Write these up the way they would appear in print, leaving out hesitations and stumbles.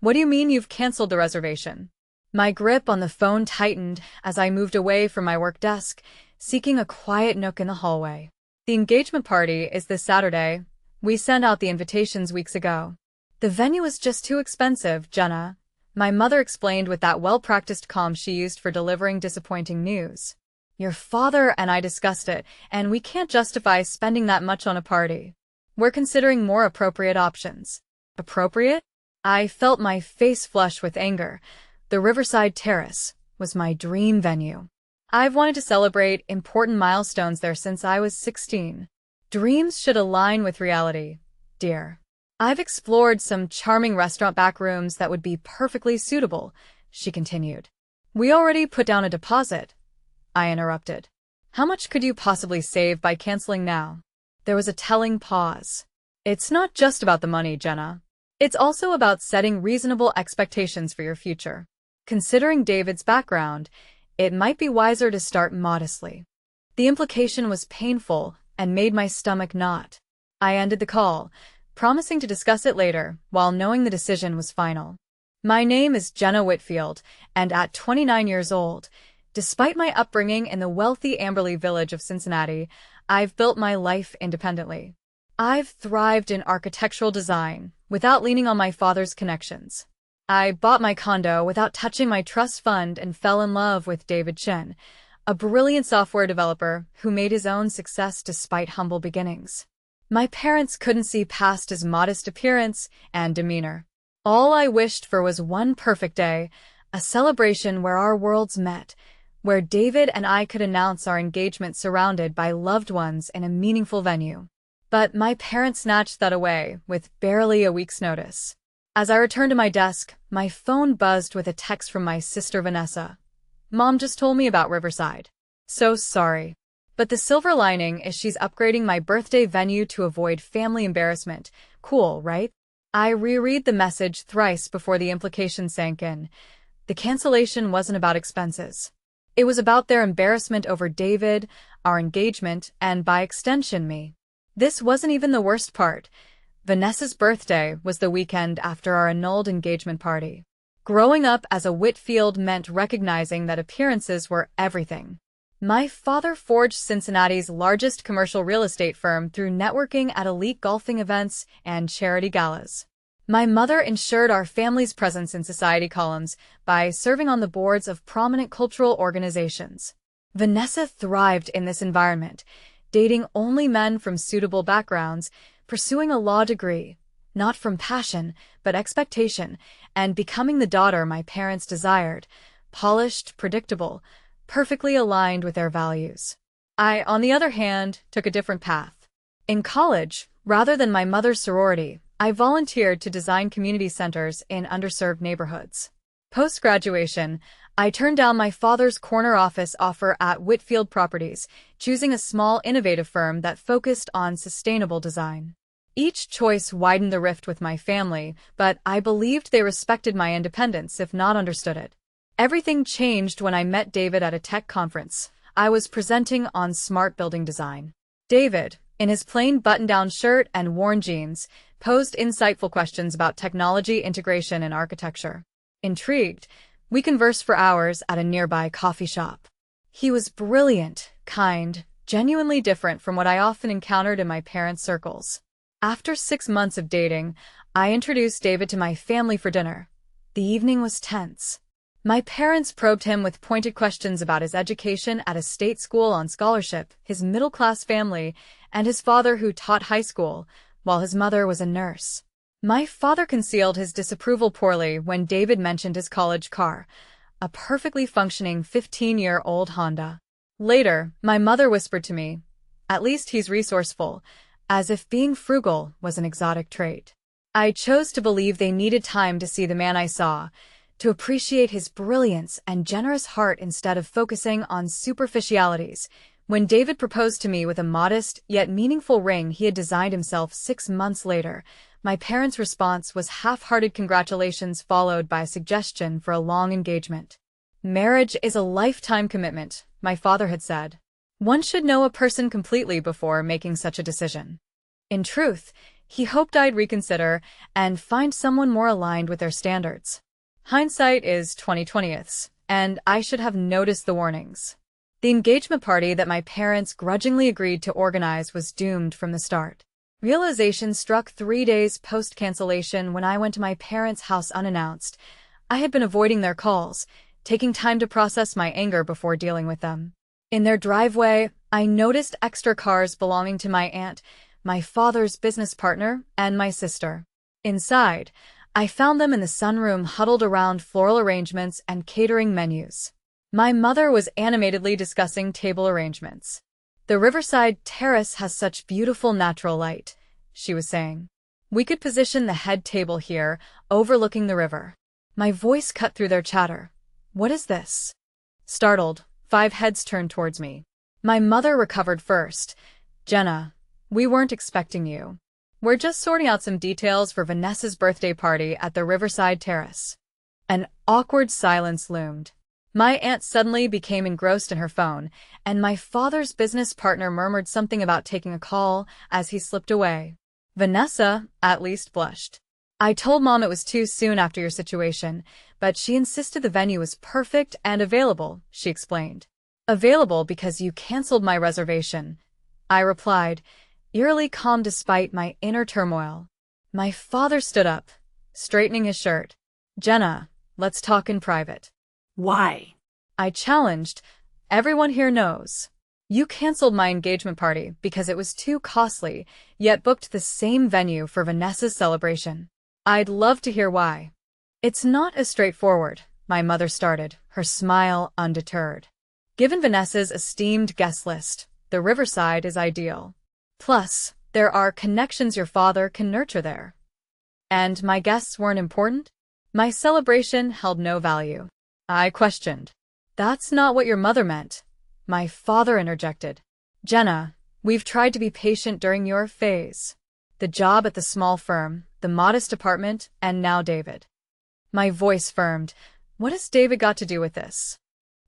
What do you mean you've canceled the reservation? My grip on the phone tightened as I moved away from my work desk, seeking a quiet nook in the hallway. The engagement party is this Saturday. We sent out the invitations weeks ago. The venue is just too expensive, Jenna. My mother explained with that well-practiced calm she used for delivering disappointing news. Your father and I discussed it, and we can't justify spending that much on a party. We're considering more appropriate options. Appropriate? I felt my face flush with anger. The Riverside Terrace was my dream venue. I've wanted to celebrate important milestones there since I was 16. Dreams should align with reality, dear. I've explored some charming restaurant back rooms that would be perfectly suitable, she continued. We already put down a deposit, I interrupted. How much could you possibly save by canceling now? There was a telling pause. It's not just about the money, Jenna. It's also about setting reasonable expectations for your future. Considering David's background, it might be wiser to start modestly. The implication was painful and made my stomach knot. I ended the call, promising to discuss it later, while knowing the decision was final. My name is Jenna Whitfield, and at 29 years old, despite my upbringing in the wealthy Amberley village of Cincinnati, I've built my life independently. I've thrived in architectural design without leaning on my father's connections. I bought my condo without touching my trust fund and fell in love with David Chen, a brilliant software developer who made his own success despite humble beginnings. My parents couldn't see past his modest appearance and demeanor. All I wished for was one perfect day, a celebration where our worlds met, where David and I could announce our engagement surrounded by loved ones in a meaningful venue. But my parents snatched that away with barely a week's notice. As I returned to my desk, my phone buzzed with a text from my sister Vanessa. Mom just told me about Riverside. So sorry. But the silver lining is she's upgrading my birthday venue to avoid family embarrassment. Cool, right? I reread the message thrice before the implication sank in. The cancellation wasn't about expenses. It was about their embarrassment over David, our engagement, and by extension me. This wasn't even the worst part. Vanessa's birthday was the weekend after our annulled engagement party. Growing up as a Whitfield meant recognizing that appearances were everything. My father forged Cincinnati's largest commercial real estate firm through networking at elite golfing events and charity galas. My mother ensured our family's presence in society columns by serving on the boards of prominent cultural organizations. Vanessa thrived in this environment, dating only men from suitable backgrounds, pursuing a law degree, not from passion, but expectation, and becoming the daughter my parents desired, polished, predictable, perfectly aligned with their values. I, on the other hand, took a different path. In college, rather than my mother's sorority, I volunteered to design community centers in underserved neighborhoods. Post-graduation, I turned down my father's corner office offer at Whitfield Properties, choosing a small, innovative firm that focused on sustainable design. Each choice widened the rift with my family, but I believed they respected my independence if not understood it. Everything changed when I met David at a tech conference. I was presenting on smart building design. David, in his plain button-down shirt and worn jeans, posed insightful questions about technology integration and architecture. Intrigued, we conversed for hours at a nearby coffee shop. He was brilliant, kind, genuinely different from what I often encountered in my parents' circles. After 6 months of dating, I introduced David to my family for dinner. The evening was tense. My parents probed him with pointed questions about his education at a state school on scholarship, his middle-class family, and his father who taught high school, while his mother was a nurse. My father concealed his disapproval poorly when David mentioned his college car, a perfectly functioning 15-year-old Honda. Later, my mother whispered to me, "At least he's resourceful," as if being frugal was an exotic trait. I chose to believe they needed time to see the man I saw, to appreciate his brilliance and generous heart instead of focusing on superficialities. When David proposed to me with a modest yet meaningful ring he had designed himself 6 months later, my parents' response was half-hearted congratulations followed by a suggestion for a long engagement. Marriage is a lifetime commitment, my father had said. One should know a person completely before making such a decision. In truth, He hoped I'd reconsider and find someone more aligned with their standards. Hindsight is 20/20ths, and I should have noticed the warnings. The engagement party that my parents grudgingly agreed to organize was doomed from the start. Realization struck 3 days post-cancellation when I went to my parents' house unannounced. I had been avoiding their calls, taking time to process my anger before dealing with them. In their driveway, I noticed extra cars belonging to my aunt, my father's business partner, and my sister. Inside, I found them in the sunroom huddled around floral arrangements and catering menus. My mother was animatedly discussing table arrangements. "The Riverside Terrace has such beautiful natural light," she was saying. "We could position the head table here, overlooking the river." My voice cut through their chatter. "What is this?" Startled, 5 heads turned towards me. My mother recovered first. "Jenna, we weren't expecting you. We're just sorting out some details for Vanessa's birthday party at the Riverside Terrace." An awkward silence loomed. My aunt suddenly became engrossed in her phone, and my father's business partner murmured something about taking a call as he slipped away. Vanessa, at least, blushed. "I told Mom it was too soon after your situation, but she insisted the venue was perfect and available," she explained. "Available because you canceled my reservation," I replied, eerily calm despite my inner turmoil. My father stood up, straightening his shirt. "Jenna, let's talk in private." "Why?" I challenged. "Everyone here knows. You canceled my engagement party because it was too costly, yet booked the same venue for Vanessa's celebration. I'd love to hear why." "It's not as straightforward," my mother started, her smile undeterred. "Given Vanessa's esteemed guest list, the Riverside is ideal. Plus, there are connections your father can nurture there." "And my guests weren't important? My celebration held no value?" I questioned. "That's not what your mother meant," my father interjected. "Jenna, we've tried to be patient during your phase. The job at the small firm, the modest apartment, and now David." My voice firmed. "What has David got to do with this?"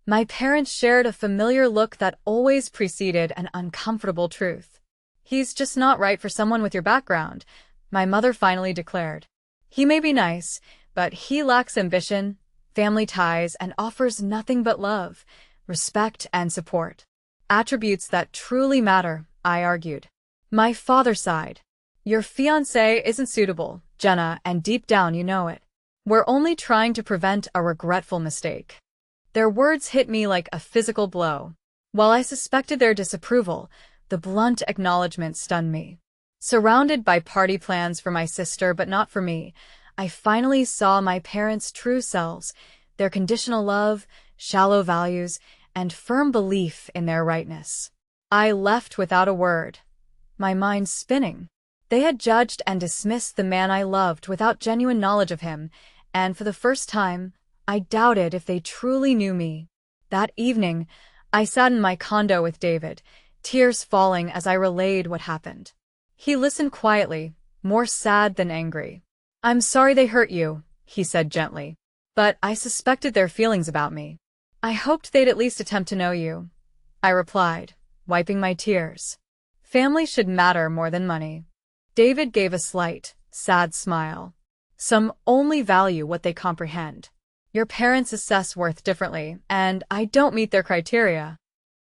My parents shared a familiar look that always preceded an uncomfortable truth. "He's just not right for someone with your background," my mother finally declared. "He may be nice, but he lacks ambition, family ties, and offers nothing but love, respect, and support. Attributes that truly matter," I argued. My father sighed. "Your fiancé isn't suitable, Jenna, and deep down you know it. We're only trying to prevent a regretful mistake." Their words hit me like a physical blow. While I suspected their disapproval, the blunt acknowledgement stunned me. Surrounded by party plans for my sister but not for me, I finally saw my parents' true selves, their conditional love, shallow values, and firm belief in their rightness. I left without a word, my mind spinning. They had judged and dismissed the man I loved without genuine knowledge of him, and for the first time, I doubted if they truly knew me. That evening, I sat in my condo with David, tears falling as I relayed what happened. He listened quietly, more sad than angry. "I'm sorry they hurt you," he said gently, "but I suspected their feelings about me. I hoped they'd at least attempt to know you," I replied, wiping my tears. "Family should matter more than money." David gave a slight, sad smile. "Some only value what they comprehend. Your parents assess worth differently, and I don't meet their criteria."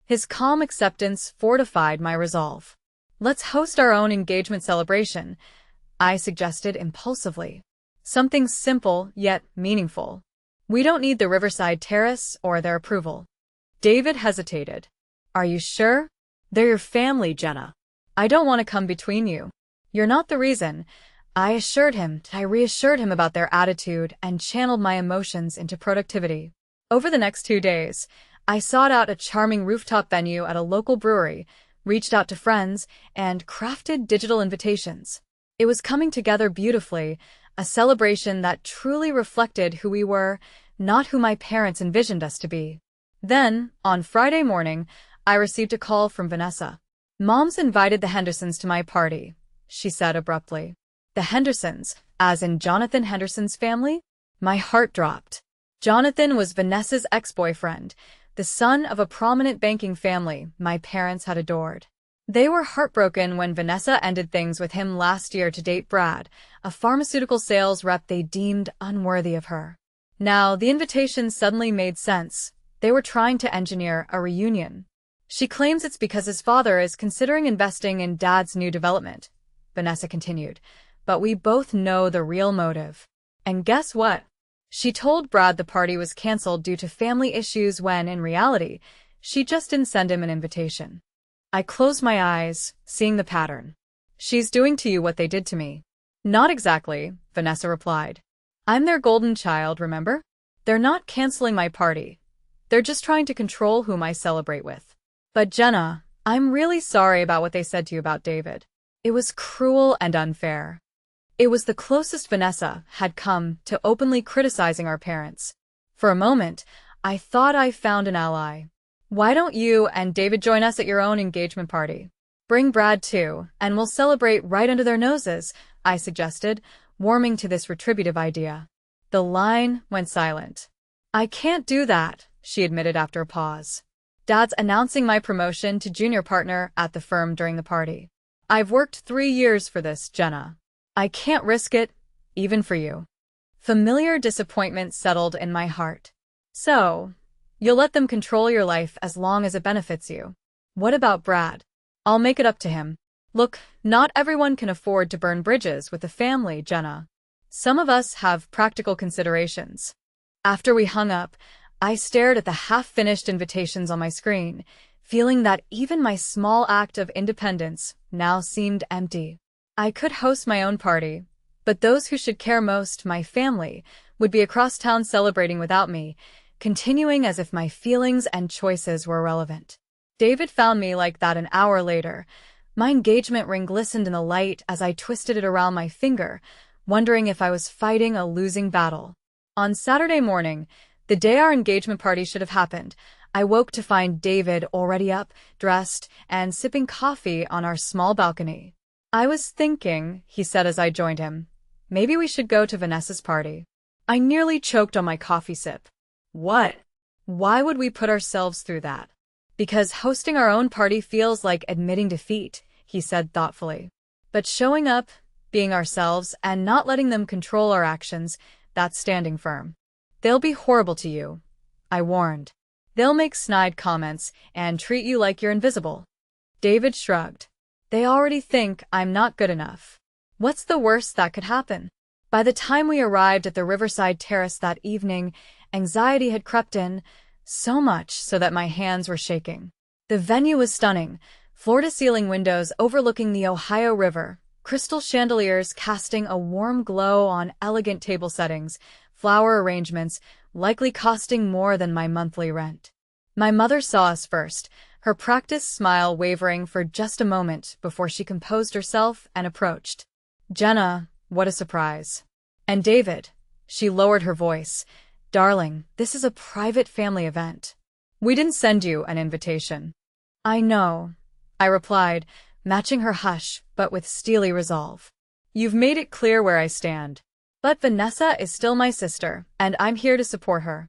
His calm acceptance fortified my resolve. "Let's host our own engagement celebration," I suggested impulsively. "Something simple yet meaningful. We don't need the Riverside Terrace or their approval." David hesitated. "Are you sure? They're your family, Jenna. I don't want to come between you." "You're not the reason," I assured him. I reassured him about their attitude and channeled my emotions into productivity. Over the next 2 days, I sought out a charming rooftop venue at a local brewery, reached out to friends, and crafted digital invitations. It was coming together beautifully, a celebration that truly reflected who we were, not who my parents envisioned us to be. Then, on Friday morning, I received a call from Vanessa. "Mom's invited the Hendersons to my party," she said abruptly. "The Hendersons, as in Jonathan Henderson's family?" My heart dropped. Jonathan was Vanessa's ex-boyfriend, the son of a prominent banking family my parents had adored. They were heartbroken when Vanessa ended things with him last year to date Brad, a pharmaceutical sales rep they deemed unworthy of her. Now, the invitation suddenly made sense. They were trying to engineer a reunion. She claims it's because his father is considering investing in Dad's new development, Vanessa continued. But we both know the real motive. And guess what? She told Brad the party was canceled due to family issues when, in reality, she just didn't send him an invitation. I closed my eyes, seeing the pattern. She's doing to you what they did to me. Not exactly, Vanessa replied. I'm their golden child, remember? They're not canceling my party. They're just trying to control whom I celebrate with. But Jenna, I'm really sorry about what they said to you about David. It was cruel and unfair. It was the closest Vanessa had come to openly criticizing our parents. For a moment, I thought I found an ally. Why don't you and David join us at your own engagement party? Bring Brad too, and we'll celebrate right under their noses, I suggested, warming to this retributive idea. The line went silent. I can't do that, she admitted after a pause. Dad's announcing my promotion to junior partner at the firm during the party. I've worked 3 years for this, Jenna. I can't risk it, even for you. Familiar disappointment settled in my heart. So, you'll let them control your life as long as it benefits you. What about Brad? I'll make it up to him. Look, not everyone can afford to burn bridges with the family, Jenna. Some of us have practical considerations. After we hung up, I stared at the half-finished invitations on my screen, feeling that even my small act of independence now seemed empty. I could host my own party, but those who should care most, my family, would be across town celebrating without me, continuing as if my feelings and choices were irrelevant. David found me like that an hour later. My engagement ring glistened in the light as I twisted it around my finger, wondering if I was fighting a losing battle. On Saturday morning, the day our engagement party should have happened, I woke to find David already up, dressed, and sipping coffee on our small balcony. I was thinking, he said as I joined him, maybe we should go to Vanessa's party. I nearly choked on my coffee sip. What? Why would we put ourselves through that? Because hosting our own party feels like admitting defeat, he said thoughtfully. But showing up, being ourselves, and not letting them control our actions, that's standing firm. They'll be horrible to you, I warned. They'll make snide comments and treat you like you're invisible. David shrugged. They already think I'm not good enough. What's the worst that could happen? By the time we arrived at the Riverside Terrace that evening, anxiety had crept in, so much so that my hands were shaking. The venue was stunning, floor-to-ceiling windows overlooking the Ohio River, crystal chandeliers casting a warm glow on elegant table settings, flower arrangements likely costing more than my monthly rent. My mother saw us first, her practiced smile wavering for just a moment before she composed herself and approached. Jenna, what a surprise. And David, she lowered her voice. Darling, this is a private family event. We didn't send you an invitation. I know, I replied, matching her hush, but with steely resolve. You've made it clear where I stand. But Vanessa is still my sister, and I'm here to support her.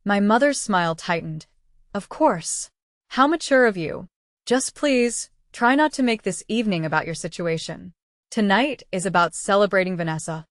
My mother's smile tightened. Of course. How mature of you. Just please, try not to make this evening about your situation. Tonight is about celebrating Vanessa.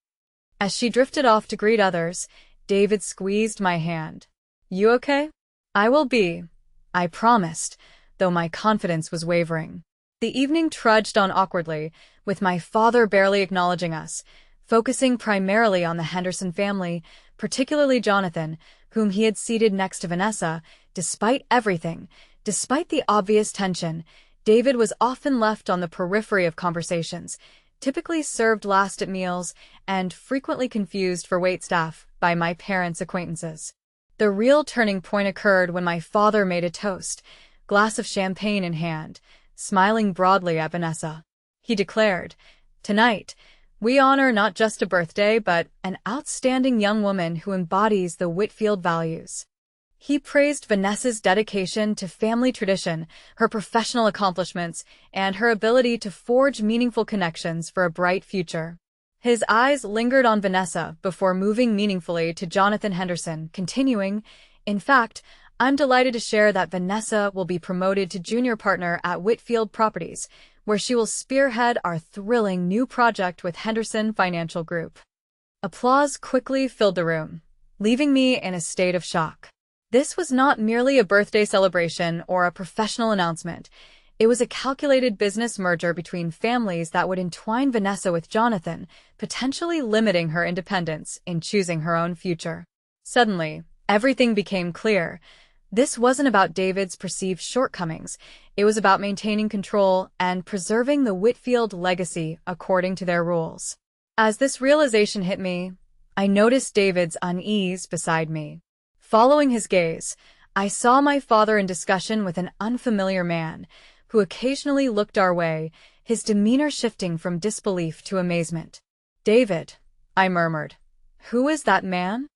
As she drifted off to greet others, David squeezed my hand. You okay? I will be, I promised, though my confidence was wavering. The evening trudged on awkwardly, with my father barely acknowledging us, focusing primarily on the Henderson family, particularly Jonathan, whom he had seated next to Vanessa. Despite everything, despite the obvious tension, David was often left on the periphery of conversations, typically served last at meals, and frequently confused for waitstaff by my parents' acquaintances. The real turning point occurred when my father made a toast, glass of champagne in hand, smiling broadly at Vanessa. He declared, "Tonight, we honor not just a birthday but an outstanding young woman who embodies the Whitfield values." He praised Vanessa's dedication to family tradition, her professional accomplishments, and her ability to forge meaningful connections for a bright future. His eyes lingered on Vanessa before moving meaningfully to Jonathan Henderson, continuing, "In fact, I'm delighted to share that Vanessa will be promoted to junior partner at Whitfield Properties, where she will spearhead our thrilling new project with Henderson Financial Group. Applause quickly filled the room, leaving me in a state of shock. This was not merely a birthday celebration or a professional announcement. It was a calculated business merger between families that would entwine Vanessa with Jonathan, potentially limiting her independence in choosing her own future. Suddenly, everything became clear. This wasn't about David's perceived shortcomings. It was about maintaining control and preserving the Whitfield legacy according to their rules. As this realization hit me, I noticed David's unease beside me. Following his gaze, I saw my father in discussion with an unfamiliar man, who occasionally looked our way, his demeanor shifting from disbelief to amazement. "David," I murmured. "Who is that man?"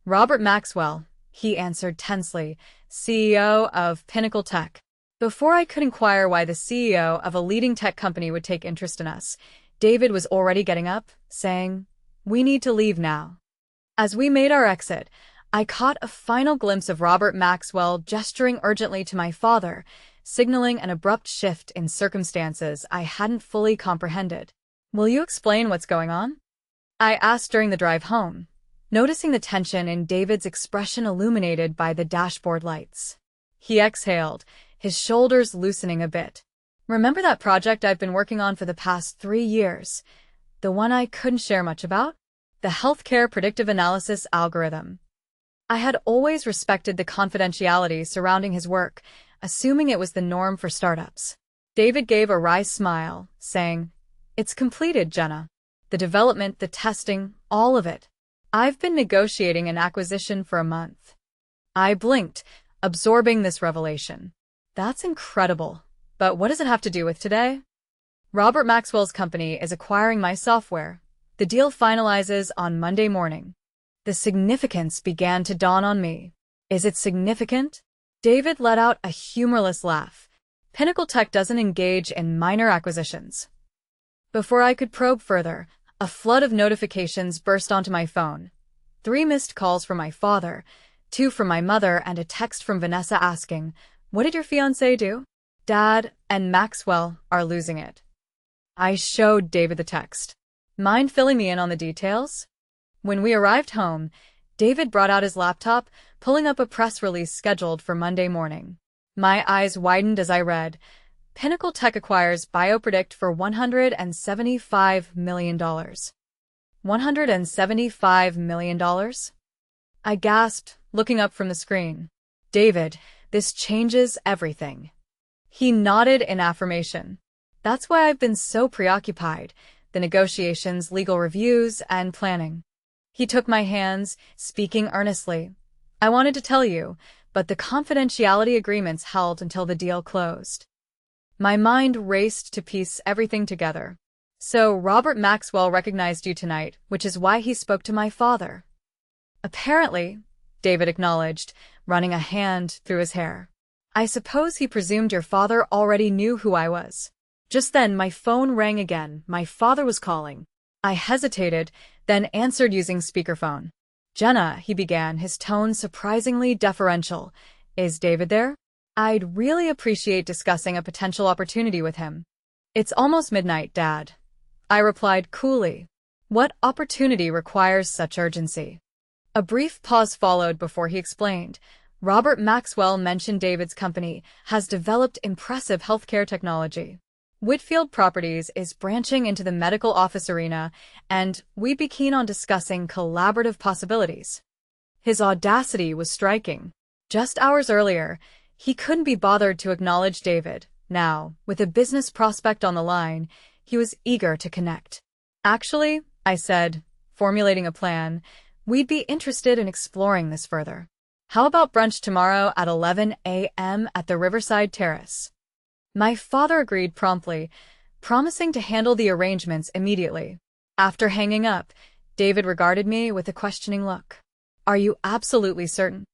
"Robert Maxwell," he answered tensely, "CEO of Pinnacle Tech." Before I could inquire why the CEO of a leading tech company would take interest in us, David was already getting up, saying, "We need to leave now." As we made our exit, I caught a final glimpse of Robert Maxwell gesturing urgently to my father, signaling an abrupt shift in circumstances I hadn't fully comprehended. "Will you explain what's going on?" I asked during the drive home, noticing the tension in David's expression illuminated by the dashboard lights. He exhaled, his shoulders loosening a bit. "Remember that project I've been working on for the past 3 years? The one I couldn't share much about? The healthcare predictive analysis algorithm." I had always respected the confidentiality surrounding his work, assuming it was the norm for startups. David gave a wry smile, saying, "It's completed, Jenna. The development, the testing, all of it. I've been negotiating an acquisition for a month." I blinked, absorbing this revelation. That's incredible. But what does it have to do with today? Robert Maxwell's company is acquiring my software. The deal finalizes on Monday morning. The significance began to dawn on me. Is it significant? David let out a humorless laugh. Pinnacle Tech doesn't engage in minor acquisitions. Before I could probe further, a flood of notifications burst onto my phone. 3 missed calls from my father, 2 from my mother, and a text from Vanessa asking, "What did your fiancé do?" "Dad and Maxwell are losing it." I showed David the text. "Mind filling me in on the details?" When we arrived home, David brought out his laptop, pulling up a press release scheduled for Monday morning. My eyes widened as I read, "Pinnacle Tech acquires BioPredict for $175 million. $175 million? I gasped, looking up from the screen. "David, this changes everything." He nodded in affirmation. "That's why I've been so preoccupied, the negotiations, legal reviews, and planning." He took my hands, speaking earnestly. "I wanted to tell you, but the confidentiality agreements held until the deal closed." My mind raced to piece everything together. "So Robert Maxwell recognized you tonight, which is why he spoke to my father." "Apparently," David acknowledged, running a hand through his hair. "I suppose he presumed your father already knew who I was." Just then my phone rang again. My father was calling. I hesitated, then answered using speakerphone. "Jenna," he began, his tone surprisingly deferential. "Is David there? I'd really appreciate discussing a potential opportunity with him." "It's almost midnight, Dad," I replied coolly. "What opportunity requires such urgency?" A brief pause followed before he explained. "Robert Maxwell mentioned David's company has developed impressive healthcare technology. Whitfield Properties is branching into the medical office arena, and we'd be keen on discussing collaborative possibilities." His audacity was striking. Just hours earlier, he couldn't be bothered to acknowledge David. Now, with a business prospect on the line, he was eager to connect. "Actually," I said, formulating a plan, "we'd be interested in exploring this further. How about brunch tomorrow at 11 a.m. at the Riverside Terrace?" My father agreed promptly, promising to handle the arrangements immediately. After hanging up, David regarded me with a questioning look. "Are you absolutely certain?"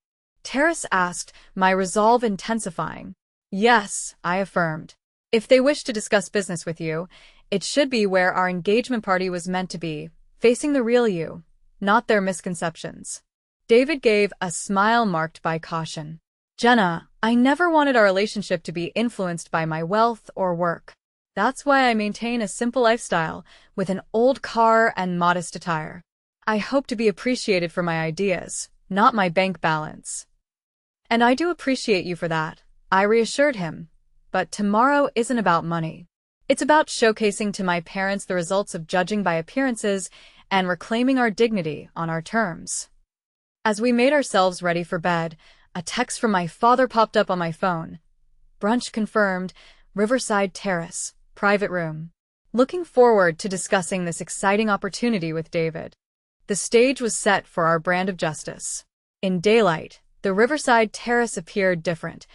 Terrace asked, my resolve intensifying. "Yes," I affirmed. "If they wish to discuss business with you, it should be where our engagement party was meant to be, facing the real you, not their misconceptions." David gave a smile marked by caution. Jenna, I never wanted our relationship to be influenced by my wealth or work. That's why I maintain a simple lifestyle with an old car and modest attire. I hope to be appreciated for my ideas, not my bank balance. And I do appreciate you for that, I reassured him. But tomorrow isn't about money. It's about showcasing to my parents the results of judging by appearances and reclaiming our dignity on our terms. As we made ourselves ready for bed, a text from my father popped up on my phone. Brunch confirmed, Riverside Terrace, private room. Looking forward to discussing this exciting opportunity with David. The stage was set for our brand of justice. In daylight, the Riverside Terrace appeared different,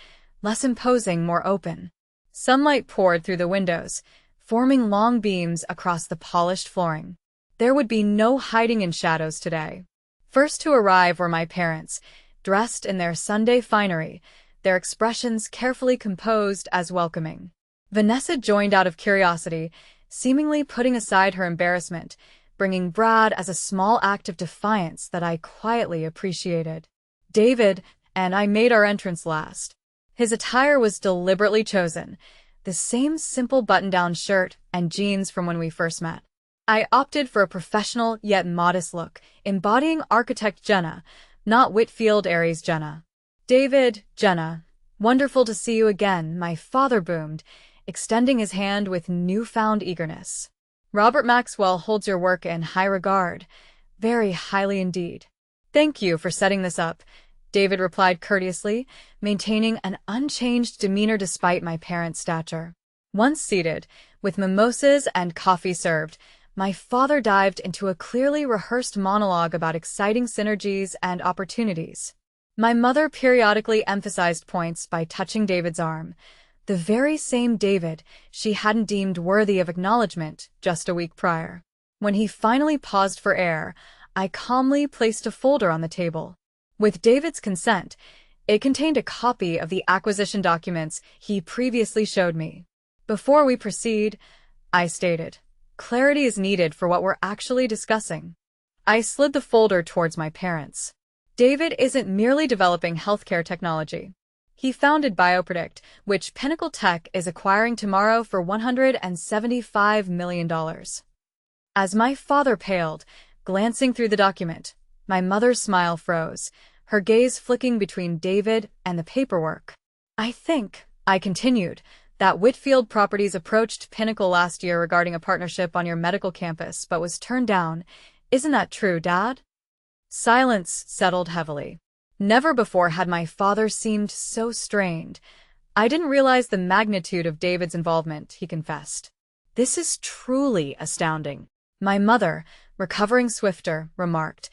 less imposing, more open. Sunlight poured through the windows, forming long beams across the polished flooring. There would be no hiding in shadows today. First to arrive were my parents, dressed in their Sunday finery, their expressions carefully composed as welcoming. Vanessa joined out of curiosity, seemingly putting aside her embarrassment, bringing Brad as a small act of defiance that I quietly appreciated. David and I made our entrance last. His attire was deliberately chosen, the same simple button-down shirt and jeans from when we first met. I opted for a professional yet modest look, embodying architect Jenna, not Whitfield Aries Jenna. David, Jenna, wonderful to see you again, my father boomed, extending his hand with newfound eagerness. Robert Maxwell holds your work in high regard, very highly indeed. Thank you for setting this up, David replied courteously, maintaining an unchanged demeanor despite my parents' stature. Once seated, with mimosas and coffee served, my father dived into a clearly rehearsed monologue about exciting synergies and opportunities. My mother periodically emphasized points by touching David's arm, the very same David she hadn't deemed worthy of acknowledgement just a week prior. When he finally paused for air, I calmly placed a folder on the table. With David's consent, it contained a copy of the acquisition documents he previously showed me. Before we proceed, I stated, clarity is needed for what we're actually discussing. I slid the folder towards my parents. David isn't merely developing healthcare technology. He founded BioPredict, which Pinnacle Tech is acquiring tomorrow for $175 million. As my father paled, glancing through the document, my mother's smile froze, her gaze flicking between David and the paperwork. I continued, that Whitfield Properties approached Pinnacle last year regarding a partnership on your medical campus but was turned down. Isn't that true, Dad? Silence settled heavily. Never before had my father seemed so strained. I didn't realize the magnitude of David's involvement, he confessed. This is truly astounding. My mother, recovering swifter, remarked,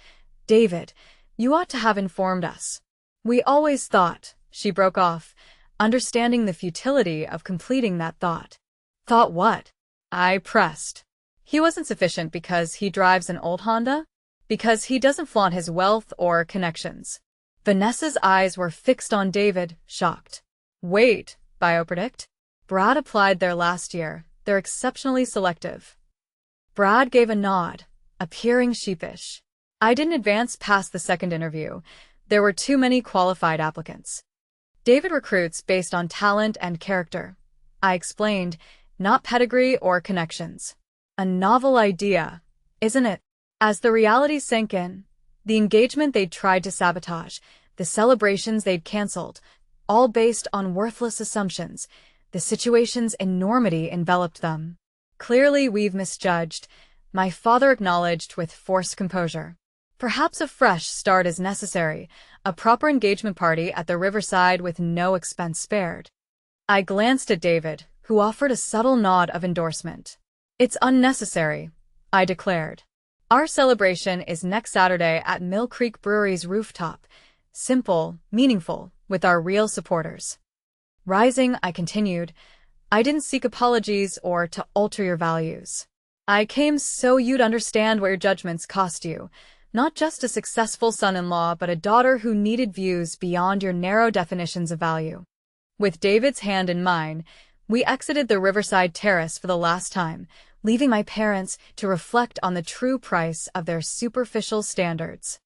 David, you ought to have informed us. We always thought, she broke off, understanding the futility of completing that thought. Thought what? I pressed. He wasn't sufficient because he drives an old Honda? Because he doesn't flaunt his wealth or connections. Vanessa's eyes were fixed on David, shocked. Wait, BioPredict? Brad applied there last year. They're exceptionally selective. Brad gave a nod, appearing sheepish. I didn't advance past the second interview. There were too many qualified applicants. David recruits based on talent and character. I explained, not pedigree or connections. A novel idea, isn't it? As the reality sank in, the engagement they'd tried to sabotage, the celebrations they'd canceled, all based on worthless assumptions, the situation's enormity enveloped them. Clearly we've misjudged, my father acknowledged with forced composure. Perhaps a fresh start is necessary, a proper engagement party at the Riverside with no expense spared. I glanced at David, who offered a subtle nod of endorsement. It's unnecessary, I declared. Our celebration is next Saturday at Mill Creek Brewery's rooftop. Simple, meaningful, with our real supporters. Rising, I continued, I didn't seek apologies or to alter your values. I came so you'd understand what your judgments cost you. Not just a successful son-in-law, but a daughter who needed views beyond your narrow definitions of value. With David's hand in mine, we exited the Riverside Terrace for the last time, leaving my parents to reflect on the true price of their superficial standards.